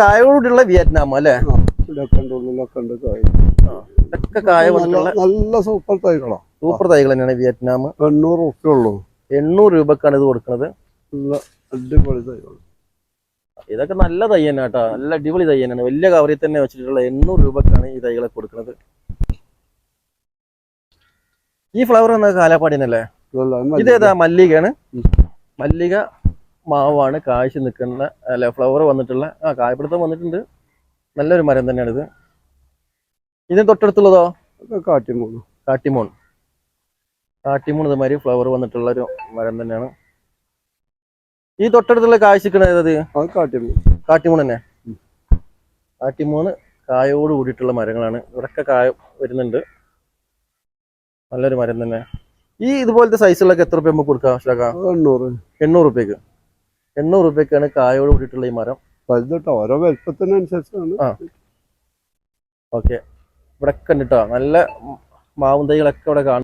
കായോടുള്ള Vietnam അല്ലേ? ഇതൊക്കെ കായ നല്ല സൂപ്പർ തൈകളാണ്. സൂപ്പർ തൈകൾ തന്നെയാണ് വിയറ്റ്നാം. 800 റുപ്യ ഉള്ളൂ. 800 രൂപക്കാണ് ഇത് കൊടുക്കുന്നത്. അടിപൊളി തൈകൾ. ഇതൊക്കെ നല്ല തൈ തന്നെ കേട്ടോ, നല്ല അടിപൊളി തൈ തന്നെയാണ്. വലിയ കവറിൽ തന്നെ വെച്ചിട്ടുള്ള 800 രൂപക്കാണ് ഈ തൈകളെ കൊടുക്കുന്നത്. ഈ ഫ്ലവർ എന്ന കാലാപ്പാടിനല്ലേ? ഇതേതാ? മല്ലികയാണ്. മല്ലിക മാവാണ് കായ്ച്ചു നിൽക്കുന്ന, അല്ല ഫ്ലവർ വന്നിട്ടുള്ള, കായപ്പിടുത്തം വന്നിട്ടുണ്ട്. നല്ലൊരു മരം തന്നെയാണിത്. ഇതിന് തൊട്ടടുത്തുള്ളതോ? കാട്ടിമൂൺ. കാട്ടിമൂൺ. കാട്ടിമൂൺ ഇതുമാതിരി ഫ്ലവർ വന്നിട്ടുള്ള ഒരു മരം തന്നെയാണ്. ഈ തൊട്ടടുത്തുള്ള കായ്ച്ചിക്കണത് കാട്ടിമൂൺ. കാട്ടിമൂൺ തന്നെ. കാട്ടിമൂന്ന് കായോട് കൂടിയിട്ടുള്ള മരങ്ങളാണ്. ഇവിടൊക്കെ കായ വരുന്നുണ്ട്. നല്ലൊരു മരം തന്നെ. ഈ ഇതുപോലത്തെ സൈസുകളൊക്കെ എത്ര രൂപ നമുക്ക് കൊടുക്കാം? 800 രൂപയ്ക്ക്. 800 രൂപയ്ക്കാണ് കായോട് കൂടിയിട്ടുള്ള ഈ മരം. ഓരോ വലുപ്പത്തിനനുസരിച്ചാണ്. ഓക്കെ, ഇവിടെ കണ്ടിട്ടോ നല്ല മാവും തൈകളൊക്കെ ഇവിടെ കാണും.